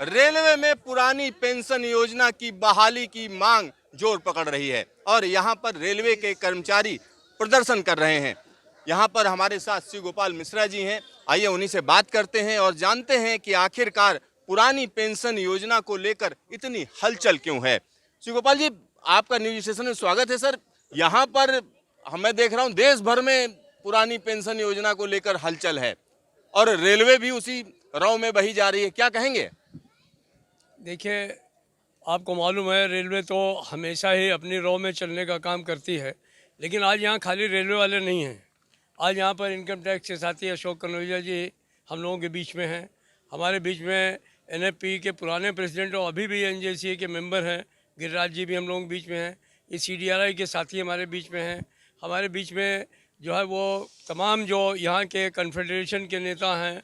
Railway में पुरानी pension योजना की बहाली की मांग जोर पकड़ रही है और यहाँ पर रेलवे के कर्मचारी प्रदर्शन कर रहे हैं। यहाँ पर हमारे साथ श्री गोपाल मिश्रा जी हैं। आइए उन्हीं से बात करते हैं और जानते हैं कि आखिरकार पुरानी पेंशन योजना को लेकर इतनी हलचल क्यों है। श्री गोपाल जी, आपका न्यूज स्टेशन में स्वागत है। सर, यहाँ पर मैं देख रहा हूँ देश भर में पुरानी पेंशन योजना को लेकर हलचल है और रेलवे भी उसी रौ में बही जा रही है, क्या कहेंगे? देखिए, आपको मालूम है रेलवे तो हमेशा ही अपनी रौ में चलने का काम करती है, लेकिन आज यहाँ खाली रेलवे वाले नहीं हैं। आज यहाँ पर इनकम टैक्स के साथी अशोक कनौजिया जी हम लोगों के बीच में हैं। हमारे बीच में एनएफपी के पुराने प्रेसिडेंट और अभी भी एनजेसीए के मेंबर हैं गिरिराज जी भी हम लोगों के बीच में हैं। ये सीडीआरआई के साथी हमारे बीच में हैं। हमारे बीच में जो है वो तमाम जो यहाँ के कन्फेडरेशन के नेता हैं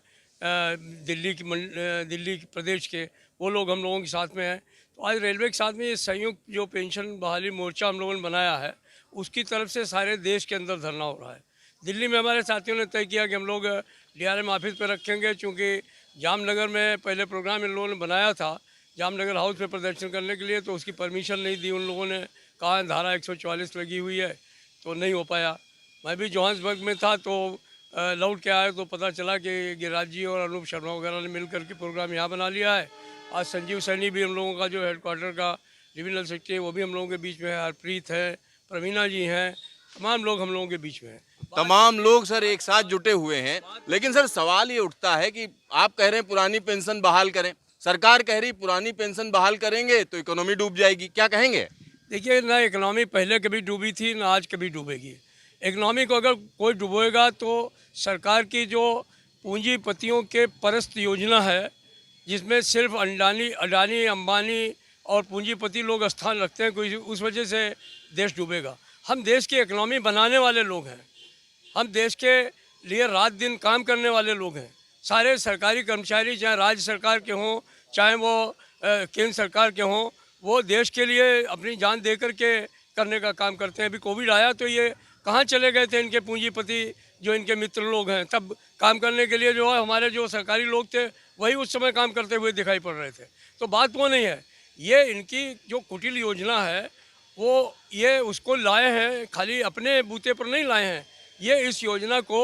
दिल्ली प्रदेश के, वो लोग हम लोगों के साथ में हैं। तो आज रेलवे के साथ में ये संयुक्त जो पेंशन बहाली मोर्चा हम लोगों ने बनाया है, उसकी तरफ से सारे देश के अंदर धरना हो रहा है। दिल्ली में हमारे साथियों ने तय किया कि हम लोग डीआरएम ऑफिस पर रखेंगे, क्योंकि जामनगर में पहले प्रोग्राम इन लोगों ने बनाया था जामनगर हाउस में प्रदर्शन करने के लिए, तो उसकी परमिशन नहीं दी उन लोगों ने। कहा धारा 144 लगी हुई है, तो नहीं हो पाया। मैं भी जोहान्सबर्ग में था, तो लौट के आया तो पता चला कि गिरिराज जी और अनूप शर्मा वगैरह ने मिल करके प्रोग्राम यहाँ बना लिया है। आज संजीव सैनी भी हम लोगों का जो हेडक्वार्टर का डिविजनल सेक्रेटरी है, वो भी हम लोगों के बीच में है। हरप्रीत है, प्रवीणा जी हैं, तमाम लोग हम लोगों के बीच में हैं। तमाम लोग सर एक साथ जुटे हुए हैं, लेकिन सर सवाल ये उठता है कि आप कह रहे हैं पुरानी पेंशन बहाल करें, सरकार कह रही पुरानी पेंशन बहाल करेंगे तो इकोनॉमी डूब जाएगी, क्या कहेंगे? देखिए, ना इकनॉमी पहले कभी डूबी थी ना आज कभी डूबेगी। इकनॉमी को अगर कोई डुबोएगा तो सरकार की जो पूंजीपतियों के परस्त योजना है, जिसमें सिर्फ अडानी अंबानी और पूंजीपति लोग स्थान रखते हैं, कोई उस वजह से देश डूबेगा। हम देश की इकनॉमी बनाने वाले लोग हैं, हम देश के लिए रात दिन काम करने वाले लोग हैं। सारे सरकारी कर्मचारी, चाहे राज्य सरकार के हों चाहे वो केंद्र सरकार के हों, वो देश के लिए अपनी जान दे करके करने का काम करते हैं। अभी कोविड आया तो ये कहाँ चले गए थे इनके पूंजीपति, जो इनके मित्र लोग हैं? तब काम करने के लिए जो है हमारे जो सरकारी लोग थे वही उस समय काम करते हुए दिखाई पड़ रहे थे। तो बात वो नहीं है, ये इनकी जो कुटिल योजना है वो ये उसको लाए हैं, खाली अपने बूते पर नहीं लाए हैं। ये इस योजना को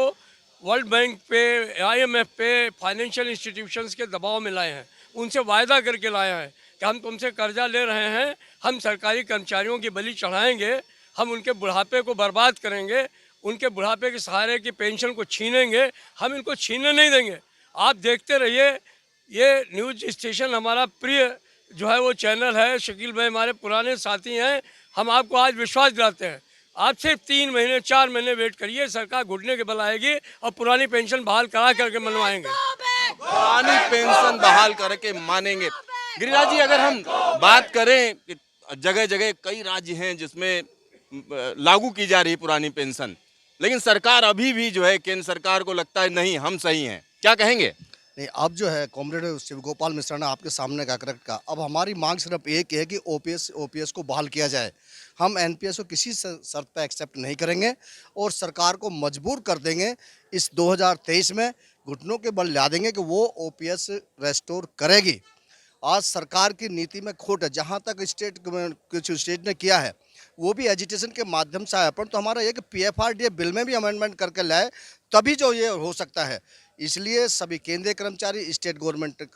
वर्ल्ड बैंक पे, आईएमएफ पे, फाइनेंशियल इंस्टीट्यूशंस के दबाव में लाए हैं। उनसे वायदा करके लाए हैं कि हम तुमसे कर्जा ले रहे हैं, हम सरकारी कर्मचारियों की बलि चढ़ाएंगे, हम उनके बुढ़ापे को बर्बाद करेंगे, उनके बुढ़ापे के सहारे की पेंशन को छीनेंगे, हम इनको छीनने नहीं देंगे। आप देखते रहिए, ये न्यूज स्टेशन हमारा प्रिय जो है वो चैनल है, शकील भाई हमारे पुराने साथी हैं। हम आपको आज विश्वास दिलाते हैं, आप सिर्फ 3 महीने 4 महीने वेट करिए, सरकार घुटने के बल आएगी और पुरानी पेंशन बहाल करा करके मनवाएंगे। पुरानी पेंशन बहाल करके मानेंगे। गिरिराज जी, अगर हम बात करें कि जगह जगह कई राज्य हैं जिसमें लागू की जा रही पुरानी पेंशन, लेकिन सरकार अभी भी जो है केंद्र सरकार को लगता है नहीं हम सही हैं, क्या कहेंगे? नहीं, अब जो है कॉमरेड शिव गोपाल मिश्रा ने आपके सामने का करेक्ट कहा। अब हमारी मांग सिर्फ एक है कि ओपीएस को बहाल किया जाए। हम एनपीएस को किसी शर्त पर एक्सेप्ट नहीं करेंगे और सरकार को मजबूर कर देंगे, इस 2023 में घुटनों के बल ला देंगे कि वो ओपीएस रेस्टोर करेगी। आज सरकार की नीति में खोट है। जहाँ तक कुछ स्टेट ने किया है वो भी एजिटेशन के माध्यम से आया, पर तो हमारा ये कि पीएफआरडीए बिल में भी अमेंडमेंट करके लाए, तभी जो ये हो सकता है। इसलिए सभी केंद्रीय कर्मचारी, स्टेट गवर्नमेंट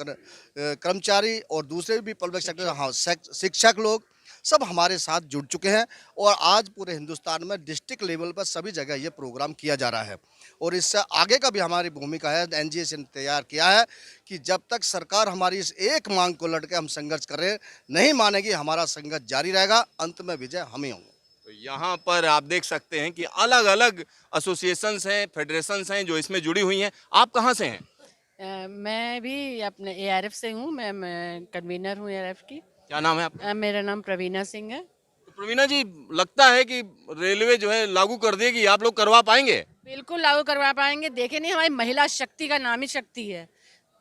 कर्मचारी और दूसरे भी पब्लिक सेक्टर, हाँ, शिक्षक लोग सब हमारे साथ जुड़ चुके हैं और आज पूरे हिंदुस्तान में डिस्ट्रिक्ट लेवल पर सभी जगह ये प्रोग्राम किया जा रहा है। और इससे आगे का भी हमारी भूमिका है, एनजीएसी ने तैयार किया है कि जब तक सरकार हमारी इस एक मांग को लड़के हम संघर्ष करें नहीं मानेगी, हमारा संघर्ष जारी रहेगा, अंत में विजय हम ही होंगे। तो यहाँ पर आप देख सकते हैं कि अलग अलग एसोसिएशंस हैं, फेडरेशंस हैं जो इसमें जुड़ी हुई हैं। आप कहाँ से हैं? मैं भी अपने एआरएफ से हूँ, मैं कन्वीनर हूँ एआरएफ की। क्या नाम है आपका? मेरा नाम प्रवीणा सिंह है। तो प्रवीणा जी, लगता है कि रेलवे जो है लागू कर देगी, आप लोग करवा पाएंगे? बिल्कुल लागू करवा पाएंगे। देखे नहीं, हमारी महिला शक्ति का नाम ही शक्ति है।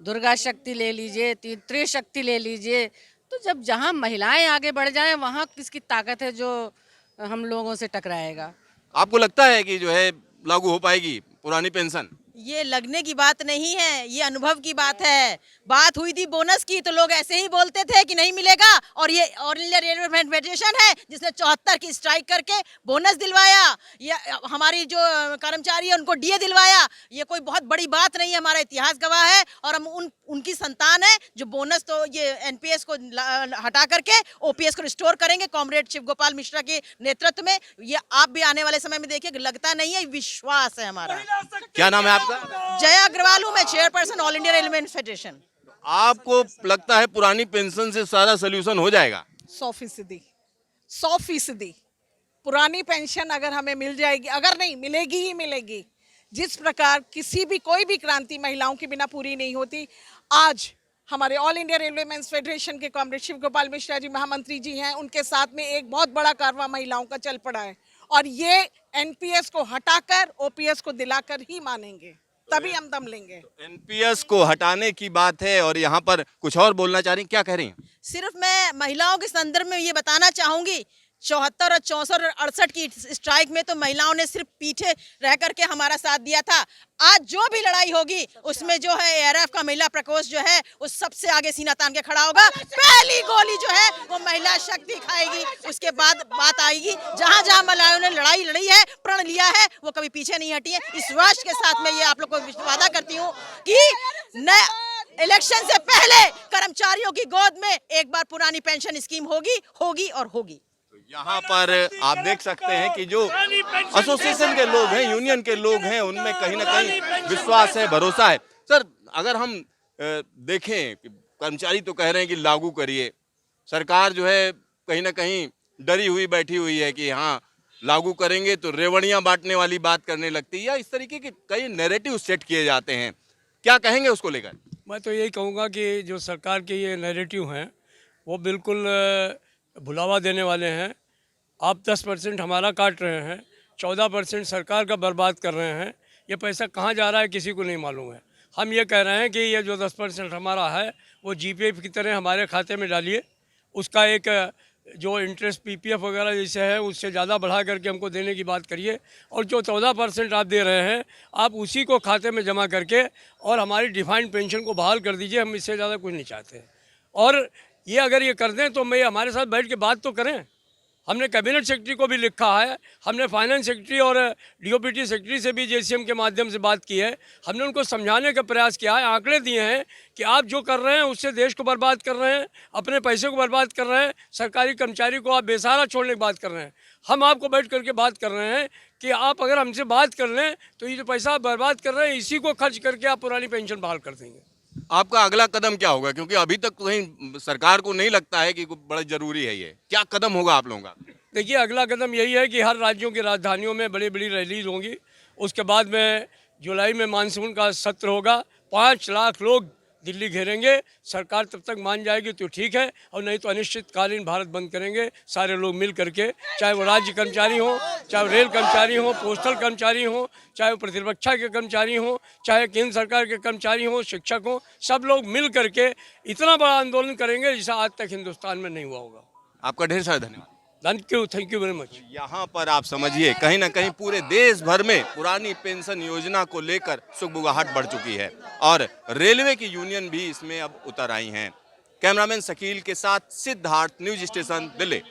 दुर्गा शक्ति ले लीजिए, त्रिशक्ति ले लीजिए, तो जब जहाँ महिलाएं आगे बढ़ जाएं वहाँ किसकी ताकत है जो हम लोगों से टकराएगा? आपको लगता है कि जो है लागू हो पाएगी पुरानी पेंशन? ये लगने की बात नहीं है, ये अनुभव की बात है। बात हुई थी बोनस की तो लोग ऐसे ही बोलते थे कि नहीं मिलेगा, और ये ऑल इंडिया रेलवे फेडरेशन है जिसने 74 की स्ट्राइक करके बोनस दिलवाया, ये हमारी जो कर्मचारी है उनको डीए दिलवाया। ये कोई बहुत बड़ी बात नहीं है, हमारा इतिहास गवाह है, और हम उनकी संतान है जो बोनस तो ये एनपीएस को हटा करके ओपीएस को रिस्टोर करेंगे कॉमरेड शिव गोपाल मिश्रा के नेतृत्व में। ये आप भी आने वाले समय में देखिए, लगता नहीं है, विश्वास है हमारा। क्या नाम है आपका? जया अग्रवाल हूँ मैं, chairperson all India railway federation. आपको लगता है पुरानी पेंशन से सारा सोल्यूशन हो जाएगा? 100% पुरानी पेंशन अगर हमें मिल जाएगी, अगर नहीं मिलेगी ही मिलेगी। जिस प्रकार किसी भी कोई भी क्रांति महिलाओं के बिना पूरी नहीं होती, आज हमारे all India railway men's federation के कॉमरेड शिव गोपाल मिश्रा जी महामंत्री जी हैं, उनके साथ में एक बहुत बड़ा कारवां महिलाओं का चल पड़ा है, और ये एनपीएस को हटाकर ओपीएस को दिलाकर ही मानेंगे, तभी हम दम लेंगे। एनपीएस को हटाने की बात है और यहाँ पर कुछ और बोलना चाह रही हैं, क्या कह रही हैं? सिर्फ मैं महिलाओं के संदर्भ में ये बताना चाहूंगी, 74 और 64 और 68 की स्ट्राइक में तो महिलाओं ने सिर्फ पीछे रह करके हमारा साथ दिया था। आज जो भी लड़ाई होगी उसमें जो है एआरएफ का महिला प्रकोष्ठ जो है वो सबसे आगे सीना तान के खड़ा होगा। पहली गोली जो है वो महिला शक्ति खाएगी, उसके बाद बात आएगी। जहां जहां महिलाओं ने लड़ाई लड़ी है, प्रण लिया है, वो कभी पीछे नहीं हटी है। इस वर्ष के साथ मैं ये आप लोग को वादा करती हूँ कि इलेक्शन से पहले कर्मचारियों की गोद में एक बार पुरानी पेंशन स्कीम होगी और होगी। यहाँ पर आप देख सकते हैं कि जो एसोसिएशन के लोग हैं, यूनियन के लोग हैं, उनमें कहीं ना कहीं विश्वास है, भरोसा है। सर, अगर हम देखें, कर्मचारी तो कह रहे हैं कि लागू करिए, सरकार जो है कहीं ना कहीं डरी हुई बैठी हुई है कि हाँ लागू करेंगे तो रेवड़ियाँ बांटने वाली बात करने लगती है, या इस तरीके के कई नैरेटिव सेट किए जाते हैं। क्या कहेंगे उसको लेकर? मैं तो यही कहूँगा कि जो सरकार के ये नैरेटिव हैं वो बिल्कुल भुलावा देने वाले हैं। आप 10% हमारा काट रहे हैं, 14% सरकार का बर्बाद कर रहे हैं। ये पैसा कहाँ जा रहा है किसी को नहीं मालूम है। हम ये कह रहे हैं कि ये जो 10% हमारा है वो जीपीएफ की तरह हमारे खाते में डालिए, उसका एक जो इंटरेस्ट पीपीएफ वगैरह जैसे है उससे ज़्यादा बढ़ा करके हमको देने की बात करिए, और जो 14% आप दे रहे हैं आप उसी को खाते में जमा करके और हमारी डिफाइंड पेंशन को बहाल कर दीजिए। हम इससे ज़्यादा कुछ नहीं चाहते। और ये अगर ये कर दें तो मैं हमारे साथ बैठ के बात तो करें। हमने कैबिनेट सेक्रेटरी को भी लिखा है, हमने फाइनेंस सेक्रेटरी और डीओपीटी सेक्रेटरी से भी जेसीएम के माध्यम से बात की है। हमने उनको समझाने का प्रयास किया है, आंकड़े दिए हैं कि आप जो कर रहे हैं उससे देश को बर्बाद कर रहे हैं, अपने पैसे को बर्बाद कर रहे हैं, सरकारी कर्मचारी को आप बेसहारा छोड़ने की बात कर रहे हैं। हम आपको बैठ करके बात कर रहे हैं कि आप अगर हमसे बात कर लें तो ये जो पैसा आप बर्बाद कर रहे हैं इसी को खर्च करके आप पुरानी पेंशन बहाल कर देंगे। आपका अगला कदम क्या होगा? क्योंकि अभी तक कहीं सरकार को नहीं लगता है कि बड़ा जरूरी है ये, क्या कदम होगा आप लोगों का? देखिए, अगला कदम यही है कि हर राज्यों की राजधानियों में बड़ी बड़ी रैलीज होंगी। उसके बाद में जुलाई में मानसून का सत्र होगा, 5 लाख लोग दिल्ली घेरेंगे। सरकार तब तक मान जाएगी तो ठीक है, और नहीं तो अनिश्चितकालीन भारत बंद करेंगे सारे लोग मिल करके, चाहे वो राज्य कर्मचारी हों, चाहे रेल कर्मचारी हों, पोस्टल कर्मचारी हों, चाहे वो प्रतिरक्षा के कर्मचारी हों, चाहे केंद्र सरकार के कर्मचारी हों, शिक्षक हों, सब लोग मिल करके इतना बड़ा आंदोलन करेंगे जैसा आज तक हिंदुस्तान में नहीं हुआ होगा। आपका ढेर सारा धन्यवाद। Thank you very much. यहाँ पर आप समझिए कहीं ना कहीं पूरे देश भर में पुरानी पेंशन योजना को लेकर सुगबुगाहट बढ़ चुकी है और रेलवे की यूनियन भी इसमें अब उतर आई हैं। कैमरामैन शकील के साथ सिद्धार्थ, न्यूज स्टेशन, दिल्ली।